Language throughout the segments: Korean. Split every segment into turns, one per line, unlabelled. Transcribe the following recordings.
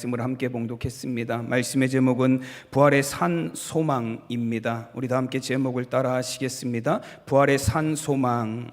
말씀을 함께 봉독했습니다. 말씀의 제목은 부활의 산 소망입니다. 우리 다 함께 제목을 따라 하시겠습니다. 부활의 산 소망.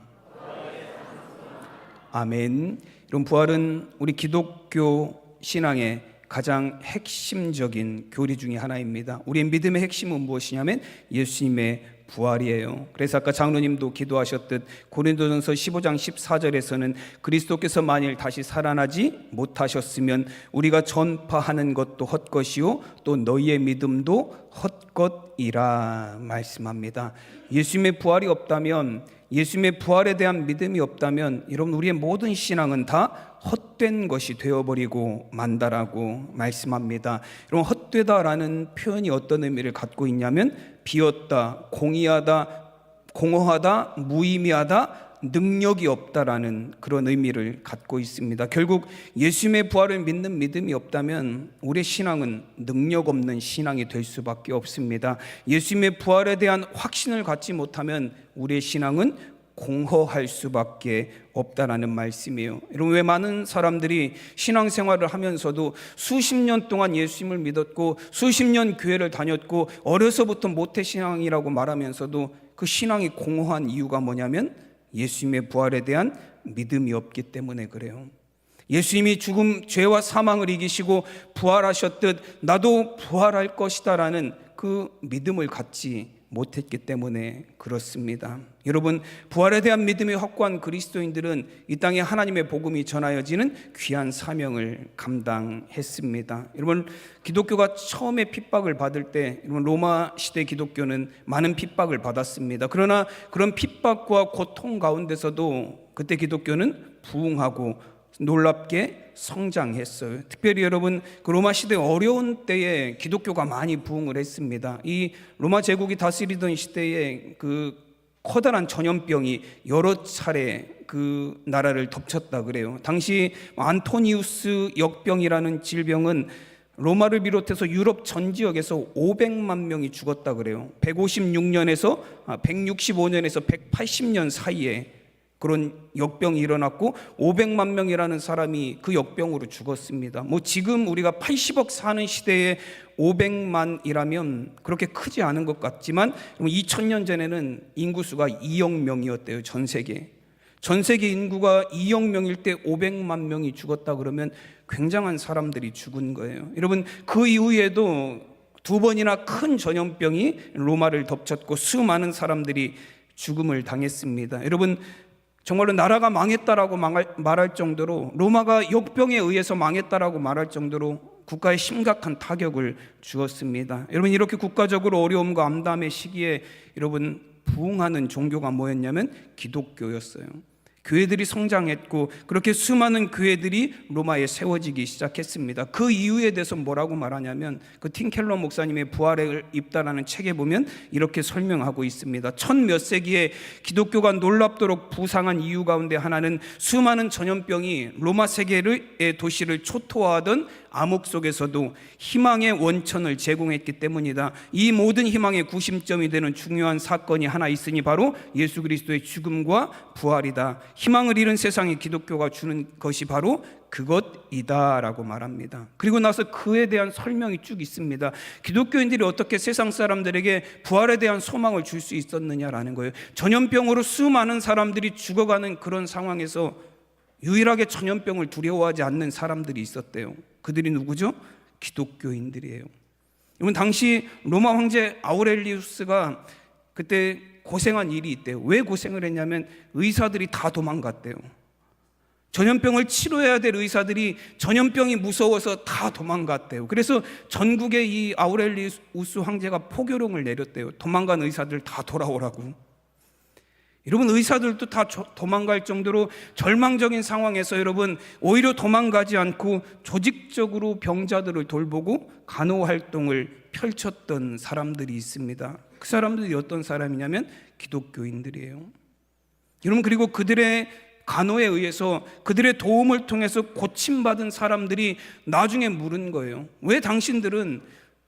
아멘. 이런 부활은 우리 기독교 신앙의 가장 핵심적인 교리 중에 하나입니다. 우리의 믿음의 핵심은 무엇이냐면 예수님의 부활이에요. 그래서 아까 장로님도 기도하셨듯 고린도전서 15장 14절에서는 그리스도께서 만일 다시 살아나지 못하셨으면 우리가 전파하는 것도 헛것이요 또 너희의 믿음도 헛것이라 말씀합니다. 예수님의 부활이 없다면, 예수님의 부활에 대한 믿음이 없다면 여러분 우리의 모든 신앙은 다 헛된 것이 되어버리고 만다라고 말씀합니다. 여러분 헛되다라는 표현이 어떤 의미를 갖고 있냐면 비었다, 공의하다, 공허하다, 무의미하다, 능력이 없다라는 그런 의미를 갖고 있습니다. 결국 예수님의 부활을 믿는 믿음이 없다면 우리의 신앙은 능력 없는 신앙이 될 수밖에 없습니다. 예수님의 부활에 대한 확신을 갖지 못하면 우리의 신앙은 공허할 수밖에 없다라는 말씀이에요. 여러분 왜 많은 사람들이 신앙생활을 하면서도 수십 년 동안 예수님을 믿었고 수십 년 교회를 다녔고 어려서부터 모태신앙이라고 말하면서도 그 신앙이 공허한 이유가 뭐냐면 예수님의 부활에 대한 믿음이 없기 때문에 그래요. 예수님이 죽음, 죄와 사망을 이기시고 부활하셨듯 나도 부활할 것이다 라는 그 믿음을 갖지 못했기 때문에 그렇습니다. 여러분 부활에 대한 믿음이 확고한 그리스도인들은 이 땅에 하나님의 복음이 전하여지는 귀한 사명을 감당했습니다. 여러분 기독교가 처음에 핍박을 받을 때 여러분 로마 시대 기독교는 많은 핍박을 받았습니다. 그러나 그런 핍박과 고통 가운데서도 그때 기독교는 부흥하고 놀랍게 성장했어요. 특별히 여러분 그 로마 시대 어려운 때에 기독교가 많이 부흥을 했습니다. 이 로마 제국이 다스리던 시대에 그 커다란 전염병이 여러 차례 그 나라를 덮쳤다 그래요. 당시 안토니우스 역병이라는 질병은 로마를 비롯해서 유럽 전 지역에서 500만 명이 죽었다 그래요. 156년에서 165년에서 180년 사이에 그런 역병이 일어났고 500만 명이라는 사람이 그 역병으로 죽었습니다. 뭐 지금 우리가 80억 사는 시대에 500만이라면 그렇게 크지 않은 것 같지만 2000년 전에는 인구수가 2억 명이었대요. 전 세계 인구가 2억 명일 때 500만 명이 죽었다 그러면 굉장한 사람들이 죽은 거예요. 여러분 그 이후에도 두 번이나 큰 전염병이 로마를 덮쳤고 수많은 사람들이 죽음을 당했습니다. 여러분 정말로 나라가 망했다라고 말할 정도로, 로마가 역병에 의해서 망했다라고 말할 정도로 국가에 심각한 타격을 주었습니다. 여러분 이렇게 국가적으로 어려움과 암담의 시기에 여러분 부흥하는 종교가 뭐였냐면 기독교였어요. 교회들이 성장했고 그렇게 수많은 교회들이 로마에 세워지기 시작했습니다. 그 이유에 대해서 뭐라고 말하냐면 그 팀켈러 목사님의 부활을 입다라는 책에 보면 이렇게 설명하고 있습니다. 몇 세기에 기독교가 놀랍도록 부상한 이유 가운데 하나는 수많은 전염병이 로마 세계의 도시를 초토화하던 암흑 속에서도 희망의 원천을 제공했기 때문이다. 이 모든 희망의 구심점이 되는 중요한 사건이 하나 있으니 바로 예수 그리스도의 죽음과 부활이다. 희망을 잃은 세상에 기독교가 주는 것이 바로 그것이다 라고 말합니다. 그리고 나서 그에 대한 설명이 쭉 있습니다. 기독교인들이 어떻게 세상 사람들에게 부활에 대한 소망을 줄 수 있었느냐라는 거예요. 전염병으로 수많은 사람들이 죽어가는 그런 상황에서 유일하게 전염병을 두려워하지 않는 사람들이 있었대요. 그들이 누구죠? 기독교인들이에요. 여러분 당시 로마 황제 아우렐리우스가 그때 고생한 일이 있대요. 왜 고생을 했냐면 의사들이 다 도망갔대요. 전염병을 치료해야 될 의사들이 전염병이 무서워서 다 도망갔대요. 그래서 전국에 이 아우렐리우스 황제가 포교령을 내렸대요. 도망간 의사들 다 돌아오라고. 여러분 의사들도 다 도망갈 정도로 절망적인 상황에서 여러분 오히려 도망가지 않고 조직적으로 병자들을 돌보고 간호활동을 펼쳤던 사람들이 있습니다. 그 사람들이 어떤 사람이냐면 기독교인들이에요. 여러분 그리고 그들의 간호에 의해서 그들의 도움을 통해서 고침받은 사람들이 나중에 물은 거예요. 왜 당신들은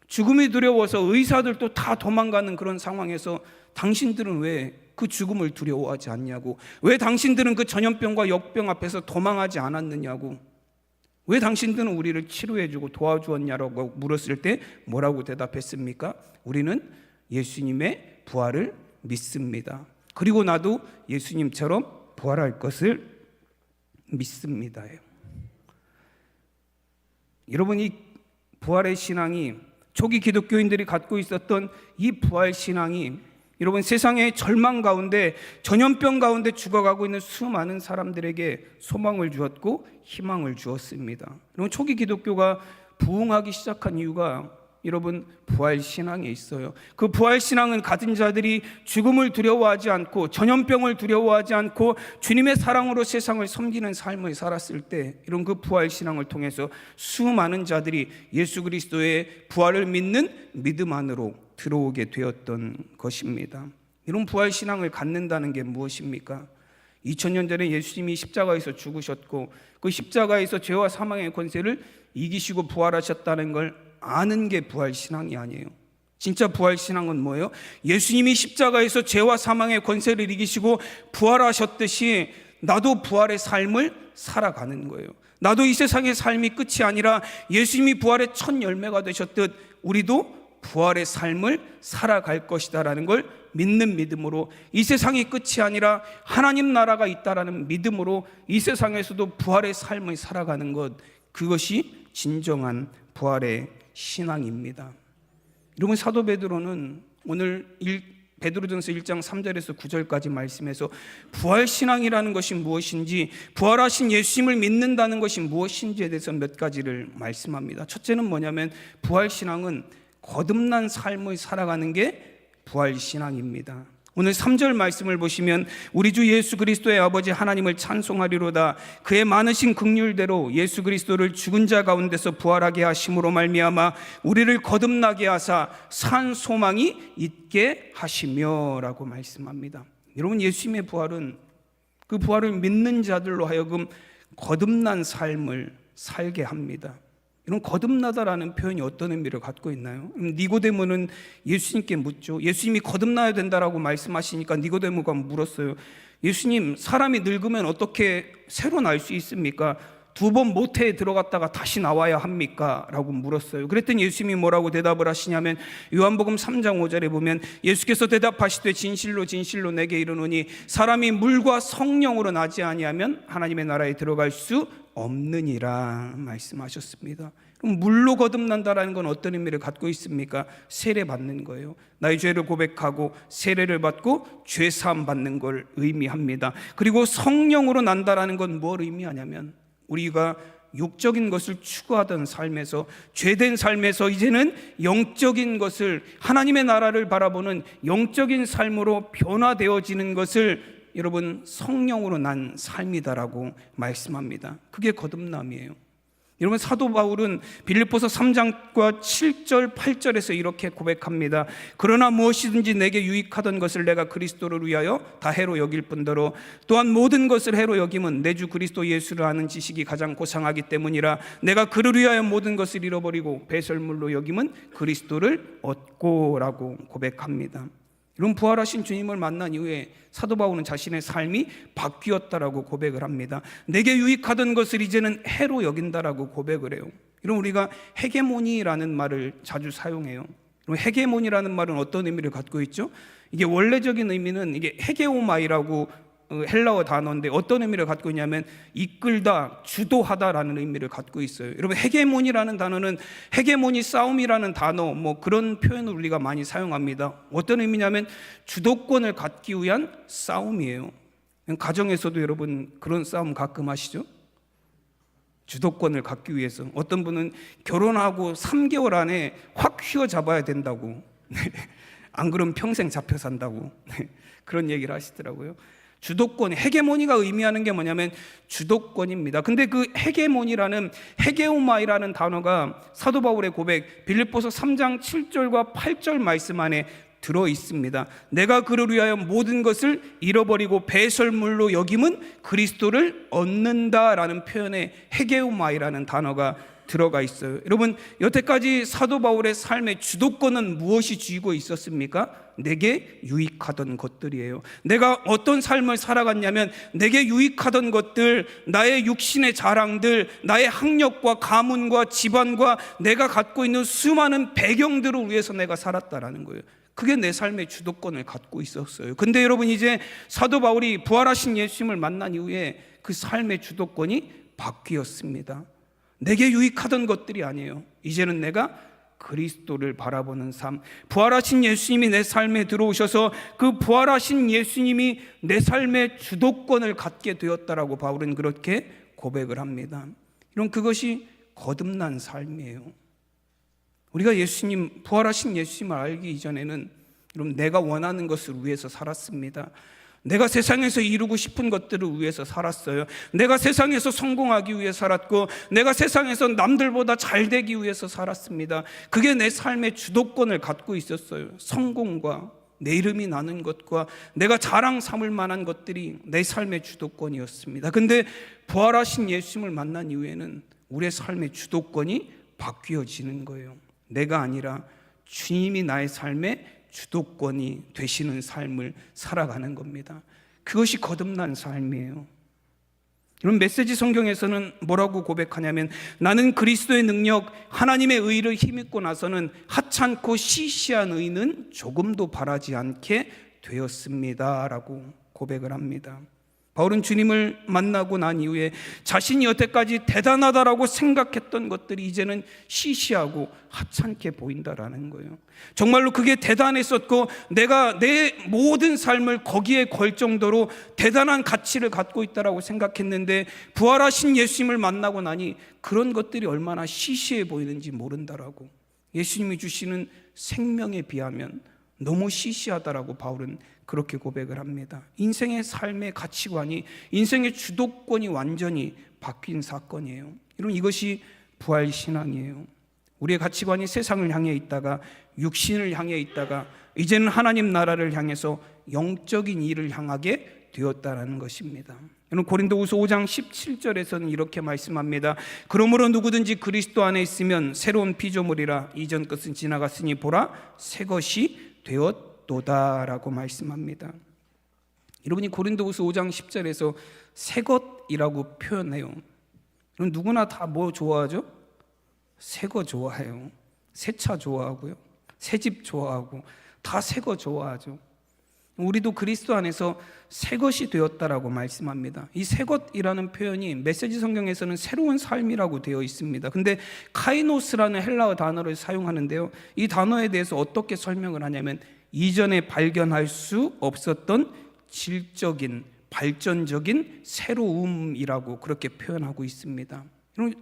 죽음이 두려워서 의사들도 다 도망가는 그런 상황에서 당신들은 왜 그 죽음을 두려워하지 않냐고, 왜 당신들은 그 전염병과 역병 앞에서 도망하지 않았느냐고. 왜 당신들은 우리를 치료해주고 도와주었냐라고 물었을 때 뭐라고 대답했습니까? 우리는 예수님의 부활을 믿습니다. 그리고 나도 예수님처럼 부활할 것을 믿습니다. 여러분, 이 부활의 신앙이, 초기 기독교인들이 갖고 있었던 이 부활 신앙이 여러분, 세상의 절망 가운데, 전염병 가운데 죽어가고 있는 수많은 사람들에게 소망을 주었고 희망을 주었습니다. 여러분, 초기 기독교가 부흥하기 시작한 이유가 여러분 부활 신앙에 있어요. 그 부활 신앙은 가진 자들이 죽음을 두려워하지 않고 전염병을 두려워하지 않고 주님의 사랑으로 세상을 섬기는 삶을 살았을 때, 이런 그 부활 신앙을 통해서 수많은 자들이 예수 그리스도의 부활을 믿는 믿음 안으로 들어오게 되었던 것입니다. 이런 부활 신앙을 갖는다는 게 무엇입니까? 2000년 전에 예수님이 십자가에서 죽으셨고 그 십자가에서 죄와 사망의 권세를 이기시고 부활하셨다는 걸 아는 게 부활 신앙이 아니에요. 진짜 부활 신앙은 뭐예요? 예수님이 십자가에서 죄와 사망의 권세를 이기시고 부활하셨듯이 나도 부활의 삶을 살아가는 거예요. 나도 이 세상의 삶이 끝이 아니라 예수님이 부활의 첫 열매가 되셨듯 우리도 부활의 삶을 살아갈 것이다라는 걸 믿는 믿음으로, 이 세상이 끝이 아니라 하나님 나라가 있다라는 믿음으로 이 세상에서도 부활의 삶을 살아가는 것, 그것이 진정한 부활의 신앙입니다. 여러분, 사도 베드로는 오늘 베드로전서 1장 3절에서 9절까지 말씀에서 부활 신앙이라는 것이 무엇인지, 부활하신 예수님을 믿는다는 것이 무엇인지에 대해서 몇 가지를 말씀합니다. 첫째는 뭐냐면 부활 신앙은 거듭난 삶을 살아가는 게 부활 신앙입니다. 오늘 3절 말씀을 보시면 우리 주 예수 그리스도의 아버지 하나님을 찬송하리로다. 그의 많으신 긍휼대로 예수 그리스도를 죽은 자 가운데서 부활하게 하심으로 말미암아 우리를 거듭나게 하사 산 소망이 있게 하시며 라고 말씀합니다. 여러분, 예수님의 부활은 그 부활을 믿는 자들로 하여금 거듭난 삶을 살게 합니다. 이런 거듭나다라는 표현이 어떤 의미를 갖고 있나요? 니고데모는 예수님께 묻죠. 예수님이 거듭나야 된다라고 말씀하시니까 니고데모가 물었어요. 예수님, 사람이 늙으면 어떻게 새로 날 수 있습니까? 2번 모태에 들어갔다가 다시 나와야 합니까? 라고 물었어요. 그랬더니 예수님이 뭐라고 대답을 하시냐면 요한복음 3장 5절에 보면 예수께서 대답하시되 진실로 진실로 내게 이르노니 사람이 물과 성령으로 나지 아니하면 하나님의 나라에 들어갈 수 없느니라 말씀하셨습니다. 그럼 물로 거듭난다라는 건 어떤 의미를 갖고 있습니까? 세례 받는 거예요. 나의 죄를 고백하고 세례를 받고 죄 사함 받는 걸 의미합니다. 그리고 성령으로 난다라는 건 뭘 의미하냐면 우리가 육적인 것을 추구하던 삶에서, 죄된 삶에서 이제는 영적인 것을, 하나님의 나라를 바라보는 영적인 삶으로 변화되어지는 것을 여러분 성령으로 난 삶이다라고 말씀합니다. 그게 거듭남이에요. 여러분, 사도 바울은 빌립보서 3장과 7절 8절에서 이렇게 고백합니다. 그러나 무엇이든지 내게 유익하던 것을 내가 그리스도를 위하여 다 해로 여길 뿐더러 또한 모든 것을 해로 여김은 내 주 그리스도 예수를 아는 지식이 가장 고상하기 때문이라. 내가 그를 위하여 모든 것을 잃어버리고 배설물로 여김은 그리스도를 얻고라고 고백합니다. 이런 부활하신 주님을 만난 이후에 사도 바울은 자신의 삶이 바뀌었다라고 고백을 합니다. 내게 유익하던 것을 이제는 해로 여긴다라고 고백을 해요. 이런 우리가 헤게모니라는 말을 자주 사용해요. 헤게모니라는 말은 어떤 의미를 갖고 있죠? 이게 원래적인 의미는 이게 헤게오마이라고 헬라어 단어인데 어떤 의미를 갖고 있냐면 이끌다, 주도하다라는 의미를 갖고 있어요. 여러분, 헤게모니라는 단어는 헤게모니 싸움이라는 단어, 뭐 그런 표현을 우리가 많이 사용합니다. 어떤 의미냐면 주도권을 갖기 위한 싸움이에요. 가정에서도 여러분 그런 싸움 가끔 하시죠? 주도권을 갖기 위해서 어떤 분은 결혼하고 3개월 안에 확 휘어잡아야 된다고, 안 그러면 평생 잡혀 산다고 그런 얘기를 하시더라고요. 주도권, 헤게모니가 의미하는 게 뭐냐면 주도권입니다. 근데 그 헤게모니라는, 헤게오마이라는 단어가 사도 바울의 고백 빌립보서 3장 7절과 8절 말씀 안에 들어 있습니다. 내가 그를 위하여 모든 것을 잃어버리고 배설물로 여김은 그리스도를 얻는다라는 표현에 헤게오마이라는 단어가 들어가 있어요. 여러분, 여태까지 사도 바울의 삶의 주도권은 무엇이 쥐고 있었습니까? 내게 유익하던 것들이에요. 내가 어떤 삶을 살아갔냐면 내게 유익하던 것들, 나의 육신의 자랑들, 나의 학력과 가문과 집안과 내가 갖고 있는 수많은 배경들을 위해서 내가 살았다라는 거예요. 그게 내 삶의 주도권을 갖고 있었어요. 근데 여러분, 이제 사도 바울이 부활하신 예수님을 만난 이후에 그 삶의 주도권이 바뀌었습니다. 내게 유익하던 것들이 아니에요. 이제는 내가 그리스도를 바라보는 삶, 부활하신 예수님이 내 삶에 들어오셔서 그 부활하신 예수님이 내 삶의 주도권을 갖게 되었다라고 바울은 그렇게 고백을 합니다. 이런 그것이 거듭난 삶이에요. 우리가 예수님, 부활하신 예수님을 알기 이전에는 여러분, 내가 원하는 것을 위해서 살았습니다. 내가 세상에서 이루고 싶은 것들을 위해서 살았어요. 내가 세상에서 성공하기 위해 살았고, 내가 세상에서 남들보다 잘 되기 위해서 살았습니다. 그게 내 삶의 주도권을 갖고 있었어요. 성공과 내 이름이 나는 것과 내가 자랑 삼을 만한 것들이 내 삶의 주도권이었습니다. 근데 부활하신 예수님을 만난 이후에는 우리의 삶의 주도권이 바뀌어지는 거예요. 내가 아니라 주님이 나의 삶의 주도권이 되시는 삶을 살아가는 겁니다. 그것이 거듭난 삶이에요. 이런 메시지 성경에서는 뭐라고 고백하냐면, 나는 그리스도의 능력, 하나님의 의를 힘입고 나서는 하찮고 시시한 의는 조금도 바라지 않게 되었습니다 라고 고백을 합니다. 바울은 주님을 만나고 난 이후에 자신이 여태까지 대단하다라고 생각했던 것들이 이제는 시시하고 하찮게 보인다라는 거예요. 정말로 그게 대단했었고 내가 내 모든 삶을 거기에 걸 정도로 대단한 가치를 갖고 있다라고 생각했는데, 부활하신 예수님을 만나고 나니 그런 것들이 얼마나 시시해 보이는지 모른다라고, 예수님이 주시는 생명에 비하면 너무 시시하다라고 바울은 그렇게 고백을 합니다. 인생의 삶의 가치관이, 인생의 주도권이 완전히 바뀐 사건이에요. 여러분, 이것이 부활신앙이에요. 우리의 가치관이 세상을 향해 있다가 육신을 향해 있다가 이제는 하나님 나라를 향해서 영적인 일을 향하게 되었다는 것입니다. 여러분, 고린도후서 5장 17절에서는 이렇게 말씀합니다. 그러므로 누구든지 그리스도 안에 있으면 새로운 피조물이라, 이전 것은 지나갔으니 보라 새 것이 되었도다라고 말씀합니다. 여러분이 고린도후서 5장 10절에서 새 것이라고 표현해요. 여러분, 누구나 다 뭐 좋아하죠? 새 거 좋아해요. 새 차 좋아하고요, 새 집 좋아하고, 다 새 거 좋아하죠. 우리도 그리스도 안에서 새 것이 되었다라고 말씀합니다. 이 새 것이라는 표현이 메시지 성경에서는 새로운 삶이라고 되어 있습니다. 근데 카이노스라는 헬라어 단어를 사용하는데요, 이 단어에 대해서 어떻게 설명을 하냐면, 이전에 발견할 수 없었던 질적인, 발전적인 새로움이라고 그렇게 표현하고 있습니다.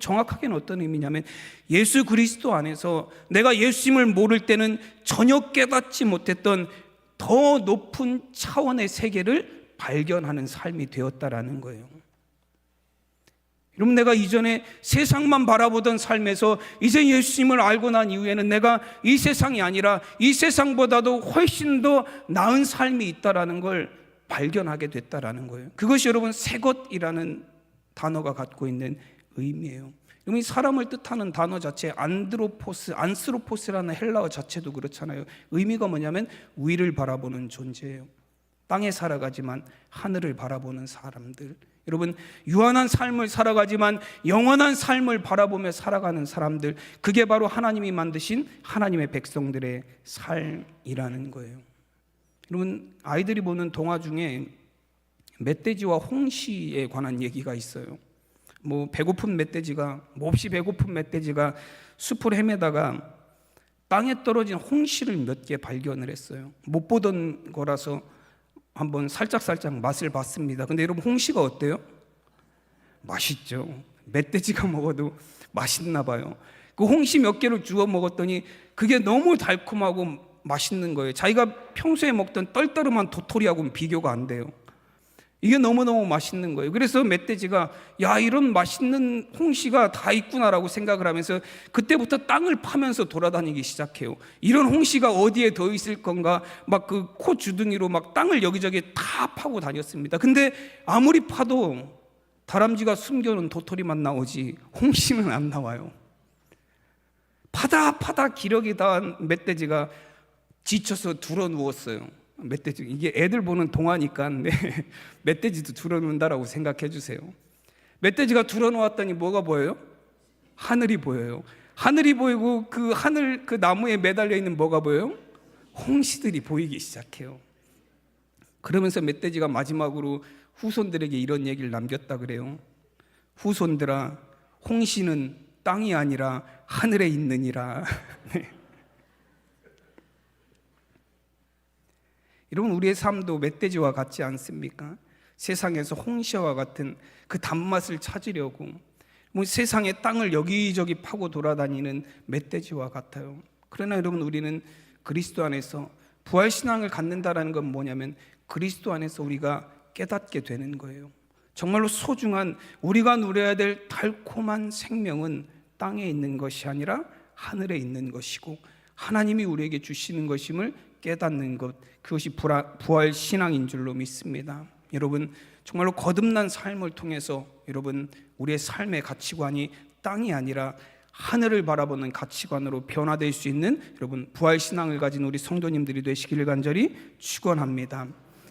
정확하게는 어떤 의미냐면, 예수 그리스도 안에서 내가 예수님을 모를 때는 전혀 깨닫지 못했던 더 높은 차원의 세계를 발견하는 삶이 되었다라는 거예요. 여러분, 내가 이전에 세상만 바라보던 삶에서 이제 예수님을 알고 난 이후에는 내가 이 세상이 아니라 이 세상보다도 훨씬 더 나은 삶이 있다라는 걸 발견하게 됐다라는 거예요. 그것이 여러분 새 것이라는 단어가 갖고 있는 의미예요. 이 사람을 뜻하는 단어 자체 안스로포스라는 헬라어 자체도 그렇잖아요. 의미가 뭐냐면 위를 바라보는 존재예요. 땅에 살아가지만 하늘을 바라보는 사람들. 여러분, 유한한 삶을 살아가지만 영원한 삶을 바라보며 살아가는 사람들, 그게 바로 하나님이 만드신 하나님의 백성들의 삶이라는 거예요. 여러분, 아이들이 보는 동화 중에 멧돼지와 홍시에 관한 얘기가 있어요. 배고픈 멧돼지가, 몹시 배고픈 멧돼지가 숲을 헤매다가 땅에 떨어진 홍시를 몇 개 발견을 했어요. 못 보던 거라서 한번 살짝 맛을 봤습니다. 근데 여러분, 홍시가 어때요? 맛있죠. 멧돼지가 먹어도 맛있나 봐요. 그 홍시 몇 개를 주워 먹었더니 그게 너무 달콤하고 맛있는 거예요. 자기가 평소에 먹던 떨떠름한 도토리하고는 비교가 안 돼요. 이게 너무너무 맛있는 거예요. 그래서 멧돼지가 야, 이런 맛있는 홍시가 다 있구나라고 생각을 하면서 그때부터 땅을 파면서 돌아다니기 시작해요. 이런 홍시가 어디에 더 있을 건가, 막 그 코 주둥이로 막 땅을 여기저기 다 파고 다녔습니다. 근데 아무리 파도 다람쥐가 숨겨놓은 도토리만 나오지 홍시는 안 나와요. 파다 기력이 다한 멧돼지가 지쳐서 둘어 누웠어요. 멧돼지, 이게 애들 보는 동화니까 멧돼지도 둘어 누운다라고 생각해 주세요. 멧돼지가 둘어 누웠더니 뭐가 보여요? 하늘이 보여요. 하늘이 보이고 그 하늘, 그 나무에 매달려 있는 뭐가 보여요? 홍시들이 보이기 시작해요. 그러면서 멧돼지가 마지막으로 후손들에게 이런 얘기를 남겼다 그래요. 후손들아, 홍시는 땅이 아니라 하늘에 있느니라. 여러분, 우리의 삶도 멧돼지와 같지 않습니까? 세상에서 홍시와 같은 그 단맛을 찾으려고 세상의 땅을 여기저기 파고 돌아다니는 멧돼지와 같아요. 그러나 여러분, 우리는 그리스도 안에서 부활신앙을 갖는다는 건 뭐냐면 그리스도 안에서 우리가 깨닫게 되는 거예요. 정말로 소중한, 우리가 누려야 될 달콤한 생명은 땅에 있는 것이 아니라 하늘에 있는 것이고 하나님이 우리에게 주시는 것임을 깨닫는 것, 그것이 부활신앙인 줄로 믿습니다. 여러분, 정말로 거듭난 삶을 통해서 여러분, 우리의 삶의 가치관이 땅이 아니라 하늘을 바라보는 가치관으로 변화될 수 있는 여러분, 부활신앙을 가진 우리 성도님들이 되시기를 간절히 축원합니다.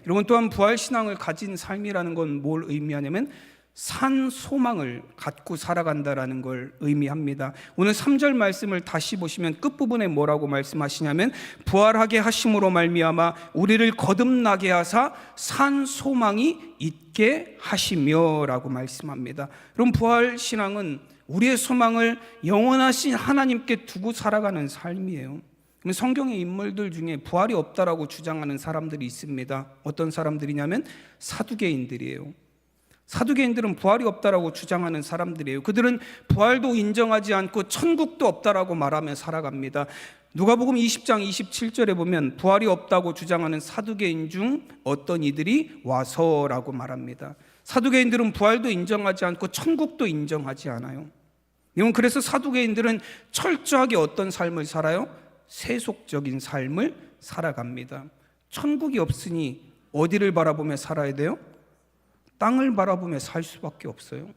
여러분, 또한 부활신앙을 가진 삶이라는 건 뭘 의미하냐면 산 소망을 갖고 살아간다라는 걸 의미합니다. 오늘 3절 말씀을 다시 보시면 끝부분에 뭐라고 말씀하시냐면 부활하게 하심으로 말미암아 우리를 거듭나게 하사 산 소망이 있게 하시며 라고 말씀합니다. 그럼 부활신앙은 우리의 소망을 영원하신 하나님께 두고 살아가는 삶이에요. 성경의 인물들 중에 부활이 없다라고 주장하는 사람들이 있습니다. 어떤 사람들이냐면 사두개인들이에요. 사두개인들은 부활이 없다라고 주장하는 사람들이에요. 그들은 부활도 인정하지 않고 천국도 없다라고 말하며 살아갑니다. 누가복음 20장 27절에 보면 부활이 없다고 주장하는 사두개인 중 어떤 이들이 와서라고 말합니다. 사두개인들은 부활도 인정하지 않고 천국도 인정하지 않아요. 그래서 사두개인들은 철저하게 어떤 삶을 살아요? 세속적인 삶을 살아갑니다. 천국이 없으니 어디를 바라보며 살아야 돼요? 땅을 바라보며 살 수밖에 없어요.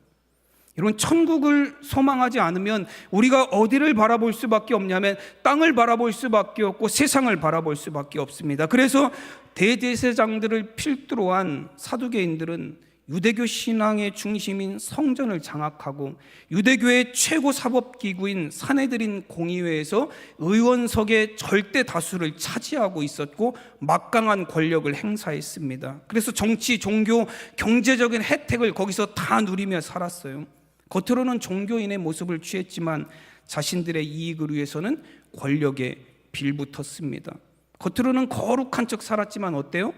여러분, 천국을 소망하지 않으면 우리가 어디를 바라볼 수밖에 없냐면 땅을 바라볼 수밖에 없고 세상을 바라볼 수밖에 없습니다. 그래서 대제사장들을 필두로 한 사두개인들은 유대교 신앙의 중심인 성전을 장악하고 유대교의 최고 사법기구인 산헤드린 공의회에서 의원석의 절대 다수를 차지하고 있었고 막강한 권력을 행사했습니다. 그래서 정치, 종교, 경제적인 혜택을 거기서 다 누리며 살았어요. 겉으로는 종교인의 모습을 취했지만 자신들의 이익을 위해서는 권력에 빌붙었습니다. 겉으로는 거룩한 척 살았지만 어때요?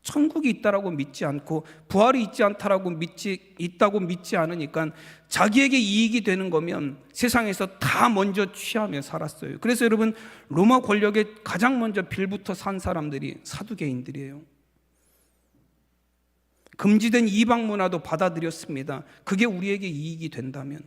천국이 있다라고 믿지 않고 부활이 있지 않다라고 있다고 믿지 않으니까 자기에게 이익이 되는 거면 세상에서 다 먼저 취하며 살았어요. 그래서 여러분, 로마 권력에 가장 먼저 빌붙어 산 사람들이 사두개인들이에요. 금지된 이방 문화도 받아들였습니다. 그게 우리에게 이익이 된다면,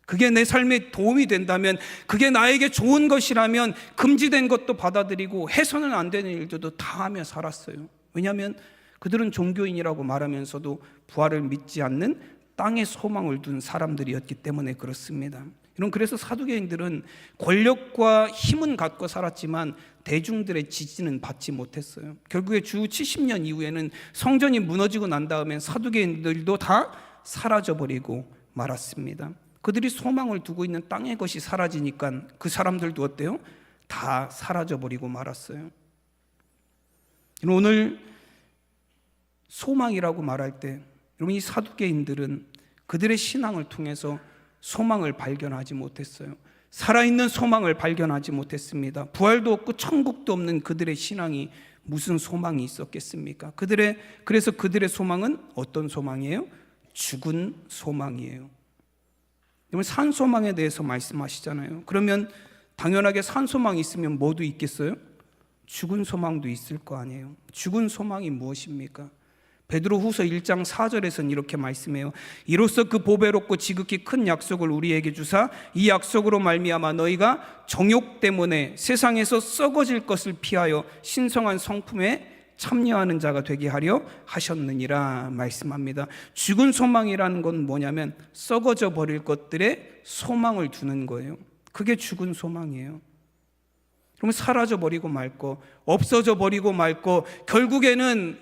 그게 내 삶에 도움이 된다면, 그게 나에게 좋은 것이라면 금지된 것도 받아들이고 해서는 안 되는 일들도 다 하며 살았어요. 왜냐하면 그들은 종교인이라고 말하면서도 부활을 믿지 않는 땅에 소망을 둔 사람들이었기 때문에 그렇습니다. 그래서 사두개인들은 권력과 힘은 갖고 살았지만 대중들의 지지는 받지 못했어요. 결국에 주 70년 이후에는 성전이 무너지고 난 다음엔 사두개인들도 다 사라져버리고 말았습니다. 그들이 소망을 두고 있는 땅의 것이 사라지니까 그 사람들도 어때요? 다 사라져버리고 말았어요. 오늘 소망이라고 말할 때 여러분, 이 사두개인들은 그들의 신앙을 통해서 소망을 발견하지 못했어요. 살아있는 소망을 발견하지 못했습니다. 부활도 없고 천국도 없는 그들의 신앙이 무슨 소망이 있었겠습니까? 그래서 그들의 소망은 어떤 소망이에요? 죽은 소망이에요. 여러분, 산 소망에 대해서 말씀하시잖아요. 그러면 당연하게 산 소망이 있으면 뭐도 있겠어요? 죽은 소망도 있을 거 아니에요. 죽은 소망이 무엇입니까? 베드로후서 1장 4절에서는 이렇게 말씀해요. 이로써 그 보배롭고 지극히 큰 약속을 우리에게 주사 이 약속으로 말미암아 너희가 정욕 때문에 세상에서 썩어질 것을 피하여 신성한 성품에 참여하는 자가 되게 하려 하셨느니라 말씀합니다. 죽은 소망이라는 건 뭐냐면 썩어져 버릴 것들에 소망을 두는 거예요. 그게 죽은 소망이에요. 그러면 사라져 버리고 말 거, 없어져 버리고 말 거, 결국에는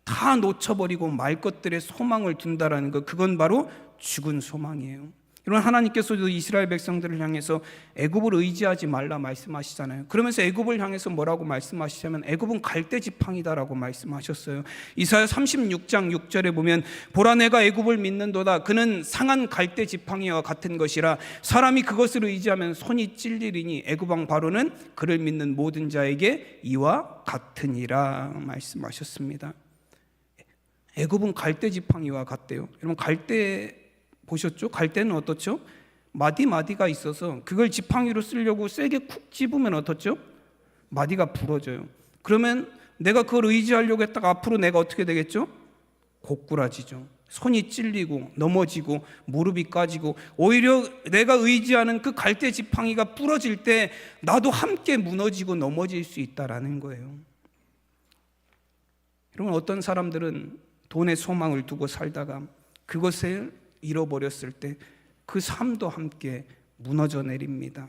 다 놓쳐버리고 말 것들의 소망을 둔다라는 것, 그건 바로 죽은 소망이에요. 이런 하나님께서도 이스라엘 백성들을 향해서 애굽을 의지하지 말라 말씀하시잖아요. 그러면서 애굽을 향해서 뭐라고 말씀하시냐면 애굽은 갈대 지팡이다라고 말씀하셨어요. 이사야 36장 6절에 보면 보라 내가 애굽을 믿는도다. 그는 상한 갈대 지팡이와 같은 것이라 사람이 그것을 의지하면 손이 찔리리니 애굽 왕 바로는 그를 믿는 모든 자에게 이와 같으니라 말씀하셨습니다. 애굽은 갈대 지팡이와 같대요. 여러분 갈대 보셨죠? 갈대는 어떻죠? 마디가 있어서 그걸 지팡이로 쓰려고 세게 쿡 집으면 어떻죠? 마디가 부러져요. 그러면 내가 그걸 의지하려고 했다가 앞으로 내가 어떻게 되겠죠? 고꾸라지죠. 손이 찔리고 넘어지고 무릎이 까지고 오히려 내가 의지하는 그 갈대 지팡이가 부러질 때 나도 함께 무너지고 넘어질 수 있다라는 거예요. 여러분 어떤 사람들은 돈에 소망을 두고 살다가 그것을 잃어버렸을 때 그 삶도 함께 무너져 내립니다.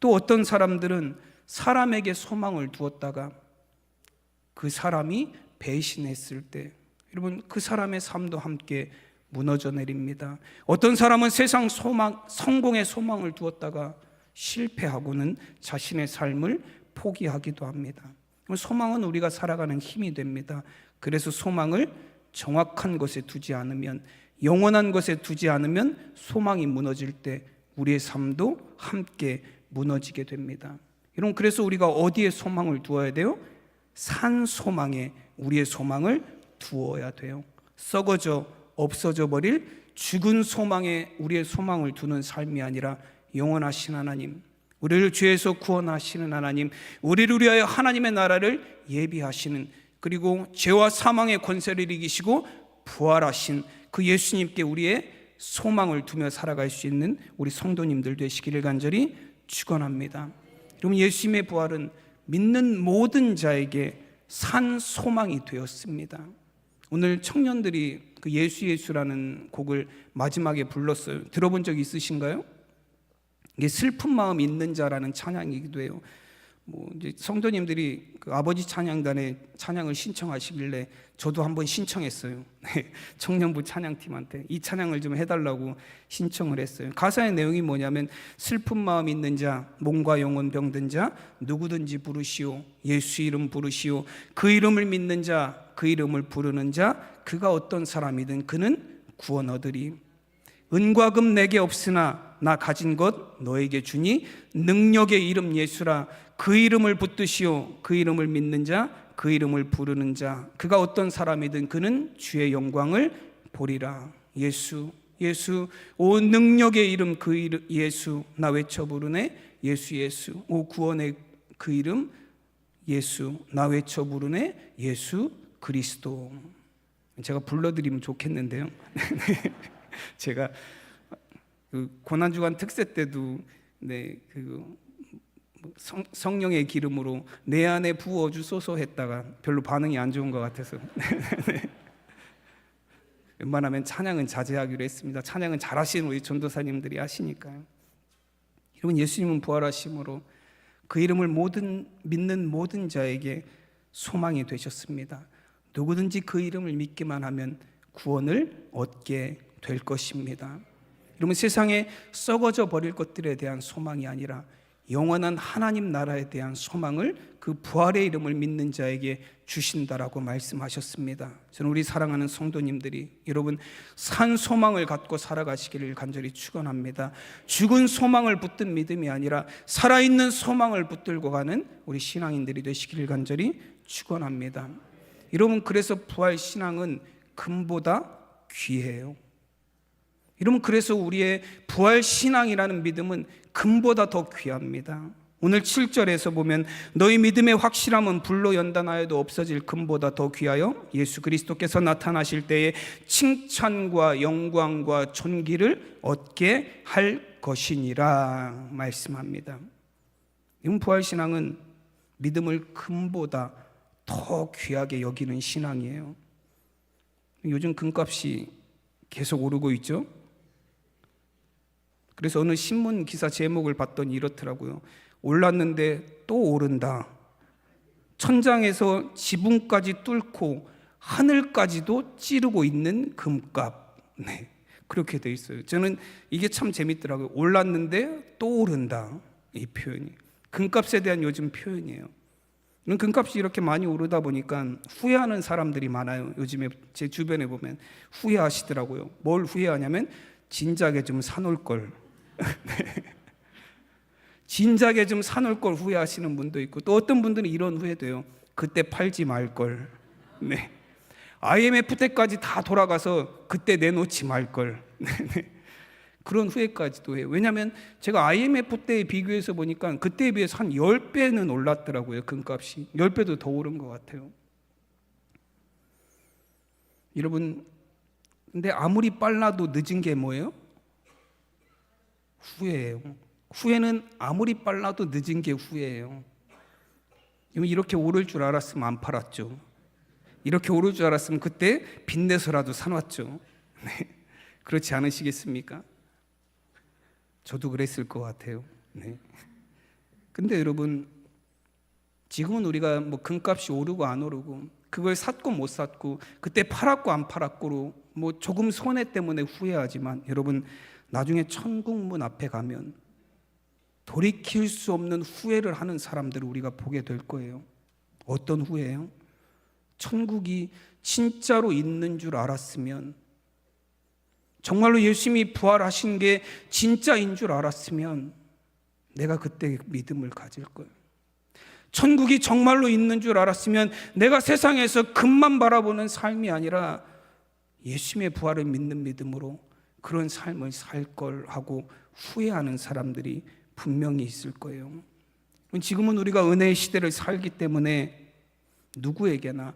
또 어떤 사람들은 사람에게 소망을 두었다가 그 사람이 배신했을 때 여러분 그 사람의 삶도 함께 무너져 내립니다. 어떤 사람은 세상 소망, 성공의 소망을 두었다가 실패하고는 자신의 삶을 포기하기도 합니다. 소망은 우리가 살아가는 힘이 됩니다. 그래서 소망을 정확한 것에 두지 않으면, 영원한 것에 두지 않으면 소망이 무너질 때 우리의 삶도 함께 무너지게 됩니다. 여러분 그래서 우리가 어디에 소망을 두어야 돼요? 산 소망에 우리의 소망을 두어야 돼요. 썩어져 없어져 버릴 죽은 소망에 우리의 소망을 두는 삶이 아니라 영원하신 하나님, 우리를 죄에서 구원하시는 하나님, 우리를 위하여 하나님의 나라를 예비하시는, 그리고 죄와 사망의 권세를 이기시고 부활하신 그 예수님께 우리의 소망을 두며 살아갈 수 있는 우리 성도님들 되시기를 간절히 축원합니다. 여러분 예수님의 부활은 믿는 모든 자에게 산 소망이 되었습니다. 오늘 청년들이 그 예수라는 곡을 마지막에 불렀어요. 들어본 적 있으신가요? 이게 슬픈 마음 있는 자라는 찬양이기도 해요. 이제 성도님들이 그 아버지 찬양단에 찬양을 신청하시길래 저도 한번 신청했어요. 청년부 찬양팀한테 이 찬양을 좀 해달라고 신청을 했어요. 가사의 내용이 뭐냐면 슬픈 마음 있는 자, 몸과 영혼 병든 자 누구든지 부르시오. 예수 이름 부르시오. 그 이름을 믿는 자, 그 이름을 부르는 자, 그가 어떤 사람이든 그는 구원 얻으리. 은과 금 내게 없으나 나 가진 것 너에게 주니 능력의 이름 예수라. 그 이름을 붙드시오. 그 이름을 믿는 자, 그 이름을 부르는 자, 그가 어떤 사람이든 그는 주의 영광을 보리라. 예수, 예수, 오 능력의 이름 그 이름 예수, 나 외쳐 부르네. 예수, 예수, 오 구원의 그 이름 예수, 나 외쳐 부르네. 예수 그리스도. 제가 불러드리면 좋겠는데요. 제가 그 고난주간 특세 때도 성령의 기름으로 내 안에 부어주소서 했다가 별로 반응이 안 좋은 것 같아서 웬만하면 찬양은 자제하기로 했습니다. 찬양은 잘하시는 우리 전도사님들이 하시니까요. 여러분 예수님은 부활하심으로 그 이름을 믿는 모든 자에게 소망이 되셨습니다. 누구든지 그 이름을 믿기만 하면 구원을 얻게 될 것입니다. 여러분 세상에 썩어져 버릴 것들에 대한 소망이 아니라 영원한 하나님 나라에 대한 소망을 그 부활의 이름을 믿는 자에게 주신다라고 말씀하셨습니다. 저는 우리 사랑하는 성도님들이 여러분 산 소망을 갖고 살아가시기를 간절히 축원합니다. 죽은 소망을 붙든 믿음이 아니라 살아있는 소망을 붙들고 가는 우리 신앙인들이 되시기를 간절히 축원합니다. 여러분 그래서 부활 신앙은 금보다 귀해요. 여러분 그래서 우리의 부활 신앙이라는 믿음은 금보다 더 귀합니다. 오늘 7절에서 보면 너희 믿음의 확실함은 불로 연단하여도 없어질 금보다 더 귀하여 예수 그리스도께서 나타나실 때에 칭찬과 영광과 존귀를 얻게 할 것이니라 말씀합니다. 이 부활 신앙은 믿음을 금보다 더 귀하게 여기는 신앙이에요. 요즘 금값이 계속 오르고 있죠. 그래서 어느 신문 기사 제목을 봤더니 이렇더라고요. 올랐는데 또 오른다. 천장에서 지붕까지 뚫고 하늘까지도 찌르고 있는 금값. 네, 그렇게 돼 있어요. 저는 이게 참 재밌더라고요. 올랐는데 또 오른다. 이 표현이 금값에 대한 요즘 표현이에요. 금값이 이렇게 많이 오르다 보니까 후회하는 사람들이 많아요. 요즘에 제 주변에 보면 후회하시더라고요. 뭘 후회하냐면 진작에 좀 사놓을 걸. 진작에 좀 사놓을 걸 후회하시는 분도 있고, 또 어떤 분들은 이런 후회도 해요. 그때 팔지 말 걸. 네. IMF 때까지 다 돌아가서 그때 내놓지 말 걸. 그런 후회까지도 해요. 왜냐하면 제가 IMF 때에 비교해서 보니까 그때에 비해서 한 10배는 올랐더라고요. 금값이 10배도 더 오른 것 같아요. 여러분, 근데 아무리 빨라도 늦은 게 뭐예요? 후회예요. 후회는 아무리 빨라도 늦은 게 후회예요. 이렇게 오를 줄 알았으면 안 팔았죠. 이렇게 오를 줄 알았으면 그때 빚내서라도 사놨죠. 네. 그렇지 않으시겠습니까? 저도 그랬을 것 같아요. 네. 근데 여러분, 지금은 우리가 뭐 금값이 오르고 안 오르고, 그걸 샀고 못 샀고, 그때 팔았고 안 팔았고로 뭐 조금 손해 때문에 후회하지만, 여러분, 나중에 천국문 앞에 가면 돌이킬 수 없는 후회를 하는 사람들을 우리가 보게 될 거예요. 어떤 후회예요? 천국이 진짜로 있는 줄 알았으면, 정말로 예수님이 부활하신 게 진짜인 줄 알았으면 내가 그때 믿음을 가질 거예요. 천국이 정말로 있는 줄 알았으면 내가 세상에서 금만 바라보는 삶이 아니라 예수님의 부활을 믿는 믿음으로 그런 삶을 살 걸 하고 후회하는 사람들이 분명히 있을 거예요. 지금은 우리가 은혜의 시대를 살기 때문에 누구에게나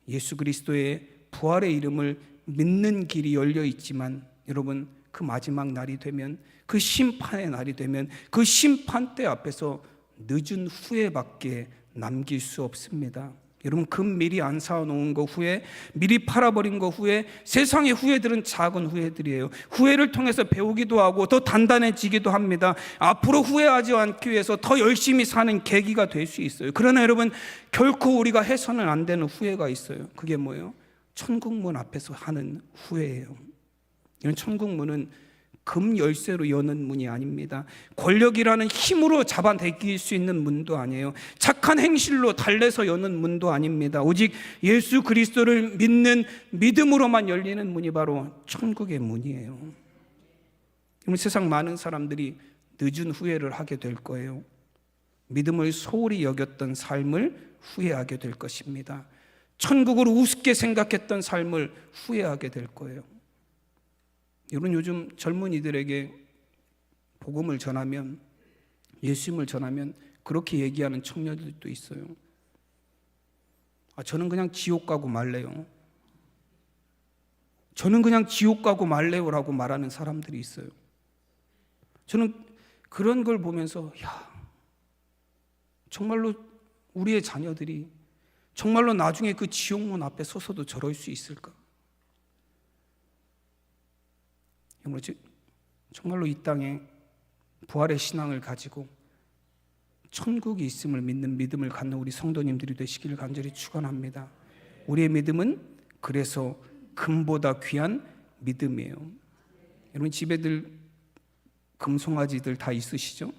예수 그리스도의 부활의 이름을 믿는 길이 열려 있지만, 여러분, 그 마지막 날이 되면, 그 심판의 날이 되면 그 심판대 앞에서 늦은 후회밖에 남길 수 없습니다. 여러분, 금 미리 안 사놓은 거 후회, 미리 팔아버린 거 후회, 세상의 후회들은 작은 후회들이에요. 후회를 통해서 배우기도 하고 더 단단해지기도 합니다. 앞으로 후회하지 않기 위해서 더 열심히 사는 계기가 될 수 있어요. 그러나 여러분, 결코 우리가 해서는 안 되는 후회가 있어요. 그게 뭐예요? 천국문 앞에서 하는 후회예요. 이런 천국문은 금 열쇠로 여는 문이 아닙니다. 권력이라는 힘으로 잡아당길 수 있는 문도 아니에요. 착한 행실로 달래서 여는 문도 아닙니다. 오직 예수 그리스도를 믿는 믿음으로만 열리는 문이 바로 천국의 문이에요. 세상 많은 사람들이 늦은 후회를 하게 될 거예요. 믿음을 소홀히 여겼던 삶을 후회하게 될 것입니다. 천국을 우습게 생각했던 삶을 후회하게 될 거예요. 여러분, 요즘 젊은이들에게 복음을 전하면, 예수님을 전하면 그렇게 얘기하는 청년들도 있어요. 저는 그냥 지옥 가고 말래요. 저는 그냥 지옥 가고 말래요라고 말하는 사람들이 있어요. 저는 그런 걸 보면서, 정말로 우리의 자녀들이 정말로 나중에 그 지옥문 앞에 서서도 저럴 수 있을까? 정말로 이 땅에 부활의 신앙을 가지고 천국이 있음을 믿는 믿음을 갖는 우리 성도님들이 되시기를 간절히 축원합니다. 우리의 믿음은 그래서 금보다 귀한 믿음이에요. 여러분, 집에들 금송아지들 다 있으시죠?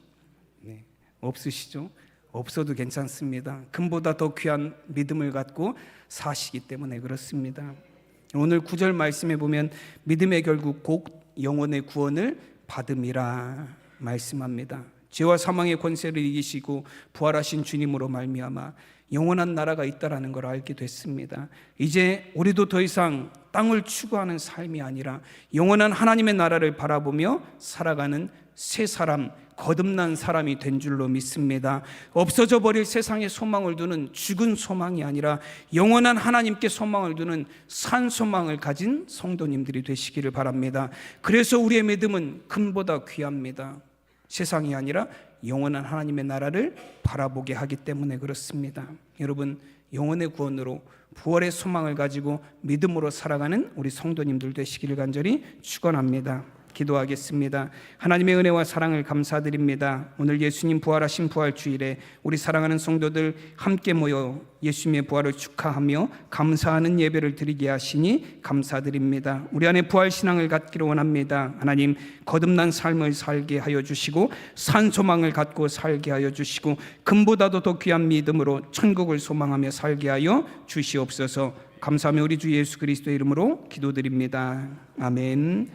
네. 없으시죠? 없어도 괜찮습니다. 금보다 더 귀한 믿음을 갖고 사시기 때문에 그렇습니다. 오늘 9절 말씀에 보면 믿음의 결국 곧 영혼의 구원을 받음이라 말씀합니다. 죄와 사망의 권세를 이기시고 부활하신 주님으로 말미암아 영원한 나라가 있다라는 걸 알게 됐습니다. 이제 우리도 더 이상 땅을 추구하는 삶이 아니라 영원한 하나님의 나라를 바라보며 살아가는 새 사람, 거듭난 사람이 된 줄로 믿습니다. 없어져 버릴 세상에 소망을 두는 죽은 소망이 아니라 영원한 하나님께 소망을 두는 산 소망을 가진 성도님들이 되시기를 바랍니다. 그래서 우리의 믿음은 금보다 귀합니다. 세상이 아니라 영원한 하나님의 나라를 바라보게 하기 때문에 그렇습니다. 여러분, 영혼의 구원으로 부활의 소망을 가지고 믿음으로 살아가는 우리 성도님들 되시기를 간절히 축원합니다. 기도하겠습니다. 하나님의 은혜와 사랑을 감사드립니다. 오늘 예수님 부활하신 부활주일에 우리 사랑하는 성도들 함께 모여 예수님의 부활을 축하하며 감사하는 예배를 드리게 하시니 감사드립니다. 우리 안에 부활신앙을 갖기를 원합니다. 하나님, 거듭난 삶을 살게 하여 주시고 산소망을 갖고 살게 하여 주시고 금보다도 더 귀한 믿음으로 천국을 소망하며 살게 하여 주시옵소서. 감사하며 우리 주 예수 그리스도의 이름으로 기도드립니다. 아멘.